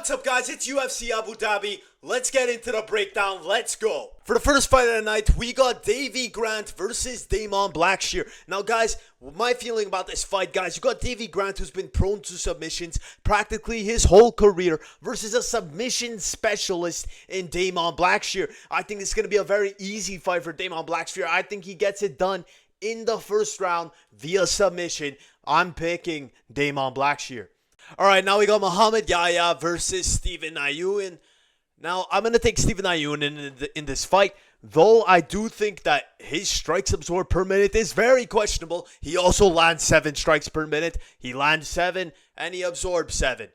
What's up, guys? It's UFC Abu Dhabi. Let's get into the breakdown. Let's go. For the first fight of the night, we got Davey Grant versus Damon Blackshear. Now, guys, my feeling about this fight, guys, you got Davey Grant, who's been prone to submissions practically his whole career, versus a submission specialist in Damon Blackshear. I think this is going to be a very easy fight for Damon Blackshear. I think he gets it done in the first round via submission. I'm picking Damon Blackshear. Alright, now we got Mohammad Yahya versus Stephen Nguyen. Now, I'm going to take Stephen Nguyen in this fight, though I do think that his strikes absorbed per minute is very questionable. He also lands 7 strikes per minute. He lands 7 and he absorbs 7.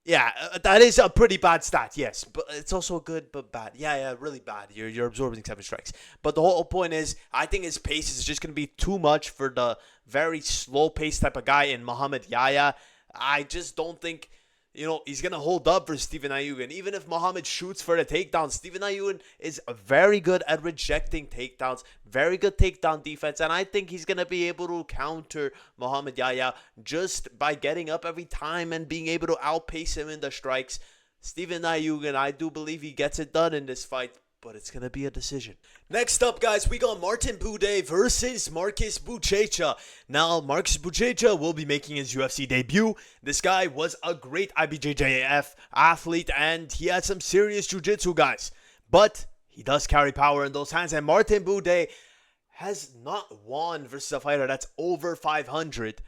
Yeah, that is a pretty bad stat, yes. But it's also good, but bad. Yeah, really bad. You're absorbing 7 strikes. But the whole point is, I think his pace is just going to be too much for the very slow pace type of guy in Mohammad Yahya. I just don't think, he's going to hold up for Stephen Nguyen. Even if Mohammad shoots for the takedown, Stephen Nguyen is very good at rejecting takedowns, very good takedown defense, and I think he's going to be able to counter Mohammad Yahya just by getting up every time and being able to outpace him in the strikes. Stephen Nguyen, I do believe he gets it done in this fight, but it's going to be a decision. Next up, guys, we got Martin Buday versus Marcus Buchecha. Now, Marcus Buchecha will be making his UFC debut. This guy was a great IBJJF athlete, and he had some serious jiu-jitsu, guys. But he does carry power in those hands, and Martin Buday has not won versus a fighter that's over 500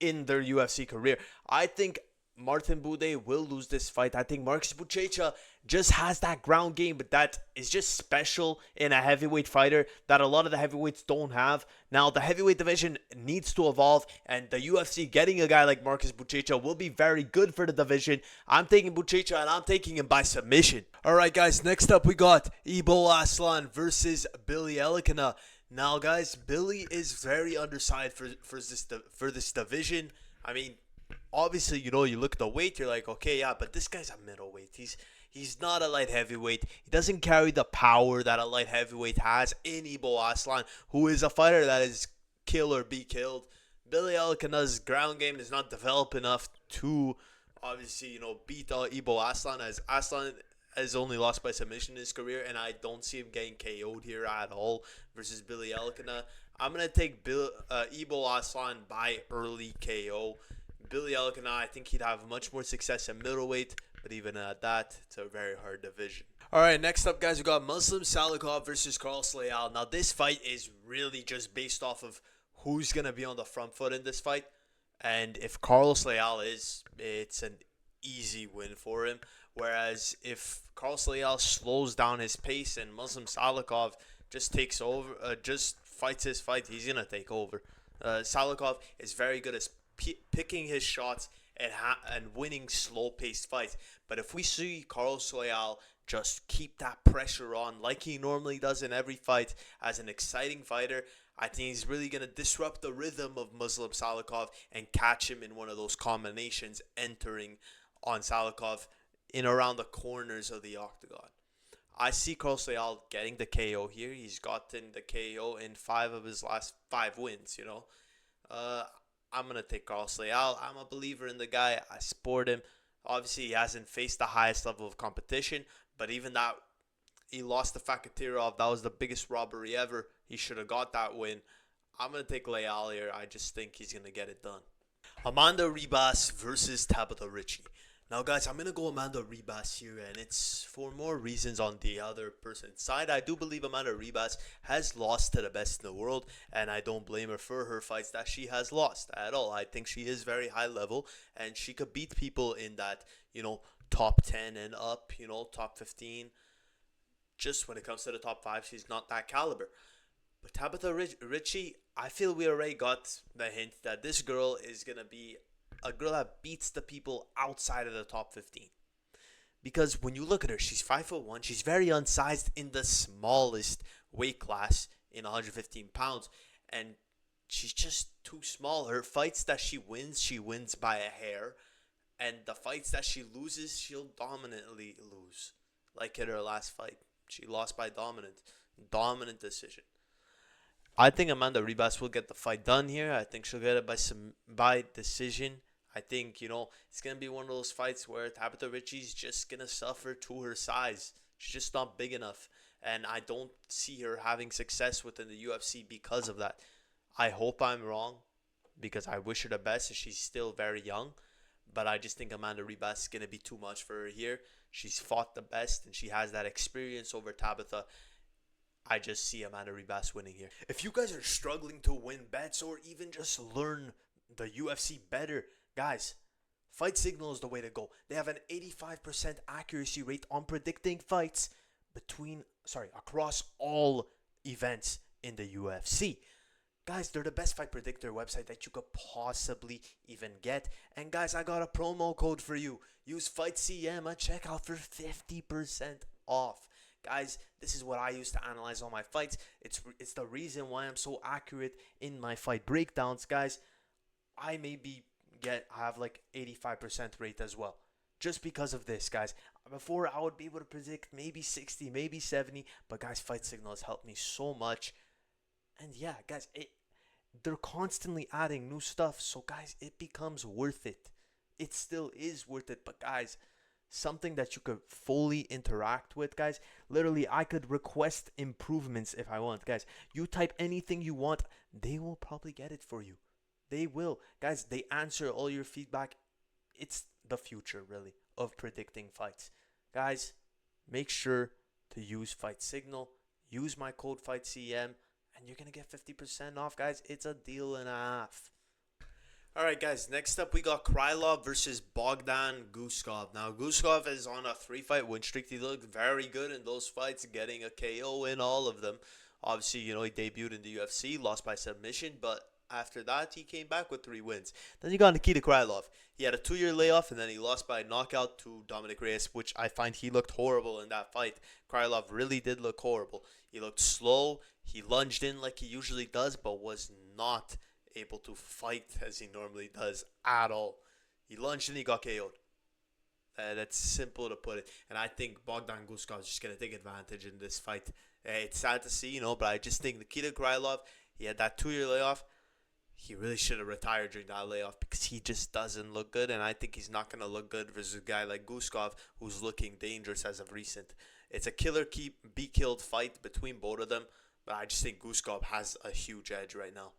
in their UFC career. I think Martin Buday will lose this fight. I think Marcus Buchecha just has that ground game, but that is just special in a heavyweight fighter that a lot of the heavyweights don't have. Now, the heavyweight division needs to evolve, and the UFC getting a guy like Marcus Buchecha will be very good for the division. I'm taking Buchecha, and I'm taking him by submission. Alright, guys, next up we got Aslan versus Billy Elekana. Now, guys, Billy is very undersized for this division. I mean, obviously, you look at the weight, you're like, okay, yeah, but this guy's a middleweight. He's not a light heavyweight. He doesn't carry the power that a light heavyweight has in Aslan, who is a fighter that is kill or be killed. Billy Elekana's ground game is not developed enough to, obviously, beat Aslan, as Aslan has only lost by submission in his career, and I don't see him getting KO'd here at all versus Billy Elekana. I'm going to take Aslan by early KO. Billy Elekana, I think he'd have much more success in middleweight, but even at that, it's a very hard division. Alright, next up, guys, we got Muslim Salikhov versus Leal. Now, this fight is really just based off of who's going to be on the front foot in this fight. And if Leal is, it's an easy win for him. Whereas if Leal slows down his pace and Muslim Salikhov just takes over, just fights his fight, he's going to take over. Salikhov is very good at picking his shots and winning slow-paced fights. But if we see Leal just keep that pressure on like he normally does in every fight as an exciting fighter, I think he's really going to disrupt the rhythm of Muslim Salikhov and catch him in one of those combinations entering on Salikhov in around the corners of the octagon. I see Leal getting the KO here. He's gotten the KO in 5 of his last 5 wins, I'm going to take Leal. I'm a believer in the guy. I support him. Obviously, he hasn't faced the highest level of competition, but even that, he lost to Featherweight. That was the biggest robbery ever. He should have got that win. I'm going to take Leal here. I just think he's going to get it done. Amanda Ribas versus Tabatha Ricci. Now, guys, I'm going to go Amanda Ribas here, and it's for more reasons on the other person's side. I do believe Amanda Ribas has lost to the best in the world, and I don't blame her for her fights that she has lost at all. I think she is very high level, and she could beat people in that, top 10 and up, top 15. Just when it comes to the top 5, she's not that caliber. But Tabatha Ricci, I feel we already got the hint that this girl is going to be a girl that beats the people outside of the top 15. Because when you look at her, she's 5'1". She's very unsized in the smallest weight class in 115 pounds. And she's just too small. Her fights that she wins by a hair. And the fights that she loses, she'll dominantly lose. Like in her last fight. She lost by dominant decision. I think Amanda Ribas will get the fight done here. I think she'll get it by decision. I think, it's going to be one of those fights where Tabatha Ricci's just going to suffer to her size. She's just not big enough. And I don't see her having success within the UFC because of that. I hope I'm wrong because I wish her the best and she's still very young. But I just think Amanda Ribas is going to be too much for her here. She's fought the best and she has that experience over Tabatha. I just see Amanda Ribas winning here. If you guys are struggling to win bets or even just learn the UFC better, guys, Fight Signal is the way to go. They have an 85% accuracy rate on predicting fights across all events in the UFC. Guys, they're the best fight predictor website that you could possibly even get. And guys, I got a promo code for you. Use FightCM at checkout for 50% off. Guys, this is what I use to analyze all my fights. It's the reason why I'm so accurate in my fight breakdowns, guys. I have like 85% rate as well. Just because of this, guys. Before, I would be able to predict maybe 60, maybe 70. But guys, Fight Signal has helped me so much. And yeah, guys, they're constantly adding new stuff. So guys, it becomes worth it. It still is worth it. But guys, something that you could fully interact with, guys. Literally, I could request improvements if I want. Guys, you type anything you want, they will probably get it for you. They will. Guys, they answer all your feedback. It's the future, really, of predicting fights. Guys, make sure to use Fight Signal. Use my code FightCM, and you're going to get 50% off, guys. It's a deal and a half. Alright, guys, next up we got Krylov versus Bogdan Guskov. Now, Guskov is on a 3-fight win streak. He looked very good in those fights, getting a KO in all of them. Obviously, he debuted in the UFC, lost by submission, but after that, he came back with 3 wins. Then you got Nikita Krylov. He had a 2-year layoff, and then he lost by knockout to Dominic Reyes, which I find he looked horrible in that fight. Krylov really did look horrible. He looked slow. He lunged in like he usually does, but was not able to fight as he normally does at all. He lunged and he got KO'd. That's simple to put it. And I think Bogdan Guskov is just going to take advantage in this fight. It's sad to see, but I just think Nikita Krylov, he had that 2-year layoff. He really should have retired during that layoff because he just doesn't look good. And I think he's not going to look good versus a guy like Guskov who's looking dangerous as of recent. It's a be killed fight between both of them. But I just think Guskov has a huge edge right now.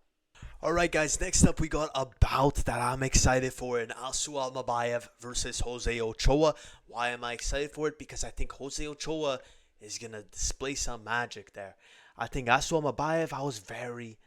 Alright, guys, next up we got a bout that I'm excited for in Aslan Mabayev versus Jose Ochoa. Why am I excited for it? Because I think Jose Ochoa is going to display some magic there. I think Aslan Mabayev, I was very,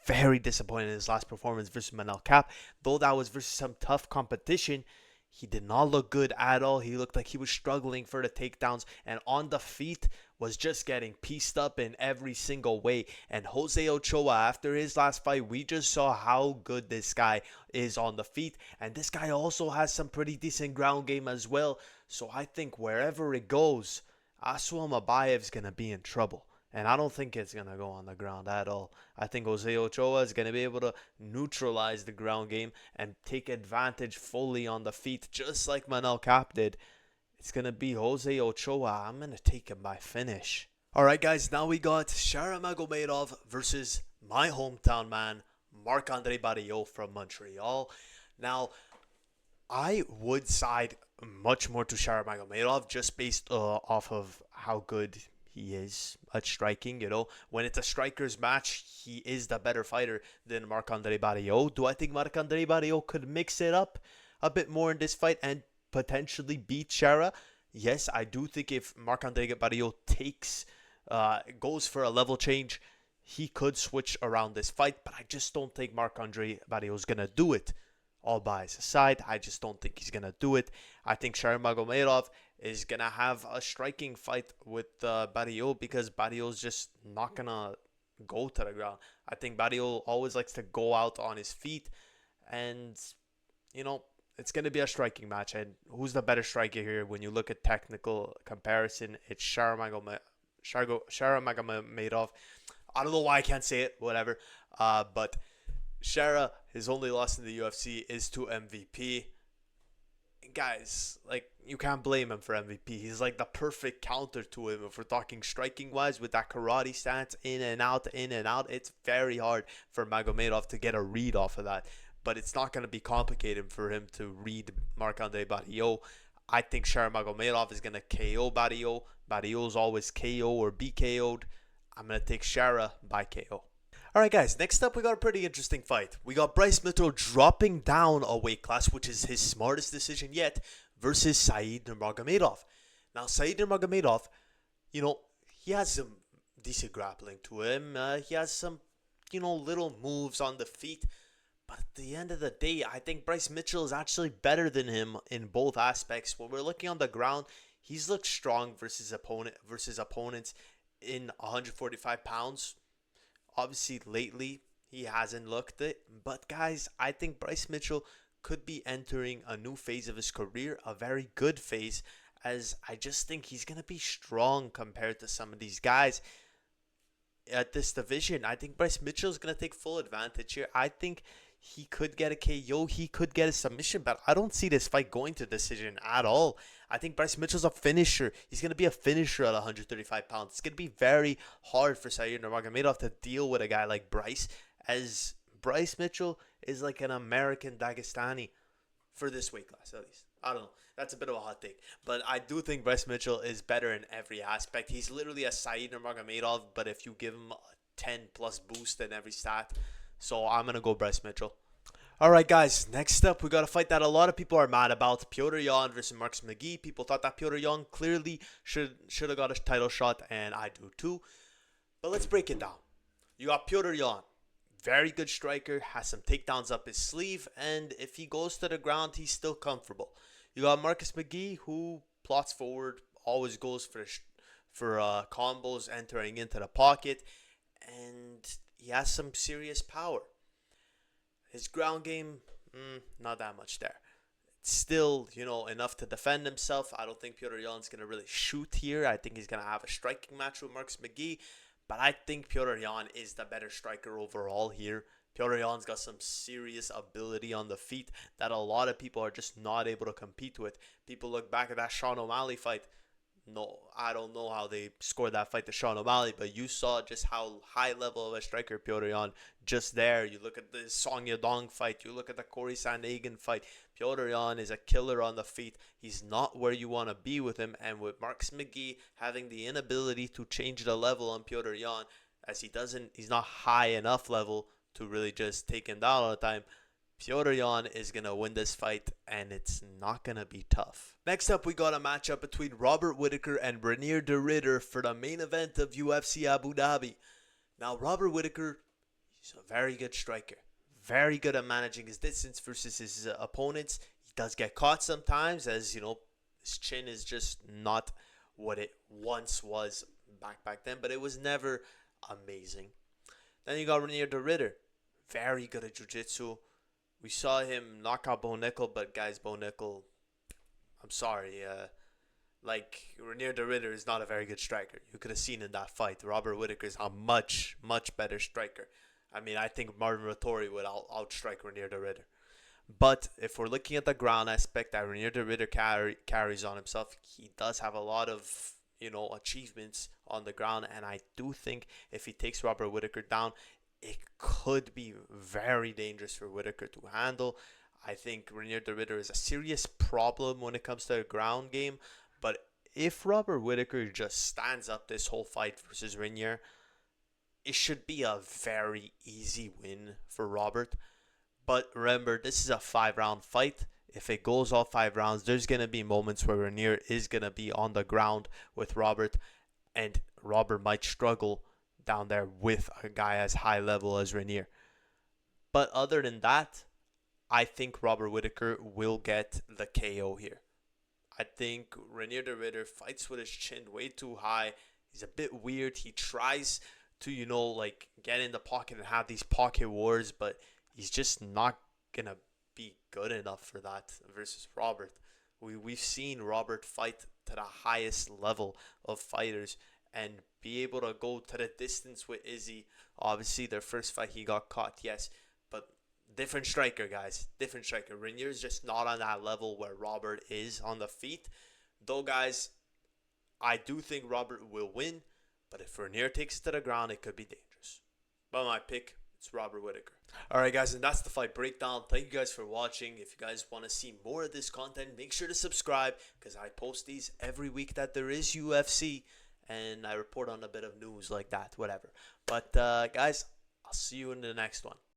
very disappointed in his last performance versus Manel Cap. Though that was versus some tough competition, he did not look good at all. He looked like he was struggling for the takedowns, and on the feet was just getting pieced up in every single way. And Jose Ochoa, after his last fight, we just saw how good this guy is on the feet. And this guy also has some pretty decent ground game as well. So I think wherever it goes, Aslan Mabayev is going to be in trouble. And I don't think it's going to go on the ground at all. I think Jose Ochoa is going to be able to neutralize the ground game and take advantage fully on the feet, just like Manel Cap did. It's going to be Jose Ochoa. I'm going to take him by finish. Alright, guys, now we got Sharamagomedov versus my hometown man, Marc-Andre Barriault from Montreal. Now, I would side much more to Sharamagomedov just based off of how good he is at striking. When it's a striker's match, he is the better fighter than Marc-Andre Barriault. Do I think Marc-Andre Barriault could mix it up a bit more in this fight and potentially beat Shara? Yes, I do think if Marc-Andre Barriault goes for a level change, he could switch around this fight, but I just don't think Marc-Andre Barriault is going to do it. All bias aside, I just don't think he's going to do it. I think Sharamagomedov is going to have a striking fight with Barriault because Barriault's just not going to go to the ground. I think Barriault always likes to go out on his feet, and, it's going to be a striking match. And who's the better striker here? When you look at technical comparison, it's Sharamagomedov. I don't know why I can't say it, whatever. But Shara, his only loss in the UFC is to MVP. Guys, you can't blame him for MVP. He's like the perfect counter to him. If we're talking striking-wise, with that karate stance, in and out, it's very hard for Magomedov to get a read off of that. but it's not going to be complicated for him to read Marc-Andre Barrio. I think Sharmagomedov is going to KO Barrio. Barrio's always KO or be KO'd. I'm going to take Shara by KO. Alright guys, next up we got a pretty interesting fight. We got Bryce Mitchell dropping down a weight class, which is his smartest decision yet, versus Said Nurmagomedov. Now Said Nurmagomedov, he has some decent grappling to him. He has some, little moves on the feet. But at the end of the day, I think Bryce Mitchell is actually better than him in both aspects. When we're looking on the ground, he's looked strong versus opponents in 145 pounds. Obviously, lately, he hasn't looked it. But guys, I think Bryce Mitchell could be entering a new phase of his career, a very good phase, as I just think he's going to be strong compared to some of these guys at this division. I think Bryce Mitchell is going to take full advantage here. I think he could get a KO, he could get a submission, but I don't see this fight going to decision at all. I think Bryce Mitchell's a finisher. He's going to be a finisher at 135 pounds. It's going to be very hard for Said Nurmagomedov to deal with a guy like Bryce, as Bryce Mitchell is like an American Dagestani for this weight class, at least. I don't know. That's a bit of a hot take. But I do think Bryce Mitchell is better in every aspect. He's literally a Said Nurmagomedov, but if you give him a 10-plus boost in every stat. So I'm going to go Bryce Mitchell. Alright guys, next up we got a fight that a lot of people are mad about. Petr Yan versus Marcus McGhee. People thought that Petr Yan clearly should have got a title shot, and I do too. But let's break it down. You got Petr Yan. Very good striker, has some takedowns up his sleeve, and if he goes to the ground, he's still comfortable. You got Marcus McGhee, who plots forward, always goes for combos, entering into the pocket, and he has some serious power. His ground game, not that much there. It's still, enough to defend himself. I don't think Petr Yan's going to really shoot here. I think he's going to have a striking match with Marcus McGhee. But I think Petr Yan is the better striker overall here. Petr Yan's got some serious ability on the feet that a lot of people are just not able to compete with. People look back at that Sean O'Malley fight. No, I don't know how they scored that fight to Sean O'Malley, but you saw just how high level of a striker Petr Yan just there. You look at the Song Yadong fight, you look at the Corey Sandhagen fight. Petr Yan is a killer on the feet. He's not where you want to be with him, and with Marcus McGhee having the inability to change the level on Petr Yan, as he's not high enough level to really just take him down all the time. Petr Yan is going to win this fight, and it's not going to be tough. Next up, we got a matchup between Robert Whittaker and Reinier de Ridder for the main event of UFC Abu Dhabi. Now, Robert Whittaker, he's a very good striker. Very good at managing his distance versus his opponents. He does get caught sometimes, as, his chin is just not what it once was back then, but it was never amazing. Then you got Reinier de Ridder. Very good at jiu-jitsu. We saw him knock out Bo Nickel, but guys, Bo Nickel, I'm sorry. Reinier de Ridder is not a very good striker. You could have seen in that fight. Robert Whittaker is a much, much better striker. I mean, I think Marvin Vettori would outstrike Reinier de Ridder. But if we're looking at the ground aspect that Reinier de Ridder carries on himself, he does have a lot of, achievements on the ground. And I do think if he takes Robert Whittaker down, it could be very dangerous for Whittaker to handle. I think Reinier de Ridder is a serious problem when it comes to the ground game. But if Robert Whittaker just stands up this whole fight versus Reinier, it should be a very easy win for Robert. But remember, this is a 5-round fight. If it goes all 5 rounds, there's going to be moments where Reinier is going to be on the ground with Robert, and Robert might struggle down there with a guy as high level as Reinier. But other than that, I think Robert Whittaker will get the KO here. I think Reinier de Ridder fights with his chin way too high. He's a bit weird. He tries to, get in the pocket and have these pocket wars, but he's just not going to be good enough for that versus Robert. We've seen Robert fight to the highest level of fighters and be able to go to the distance with Izzy. Obviously, their first fight, he got caught, yes. But different striker, guys. Different striker. Reinier is just not on that level where Robert is on the feet. Though, guys, I do think Robert will win. But if Reinier takes it to the ground, it could be dangerous. But my pick, It's Robert Whittaker. Alright guys, and that's the fight breakdown. Thank you guys for watching. If you guys want to see more of this content, make sure to subscribe, because I post these every week that there is UFC, and I report on a bit of news like that, whatever. But guys, I'll see you in the next one.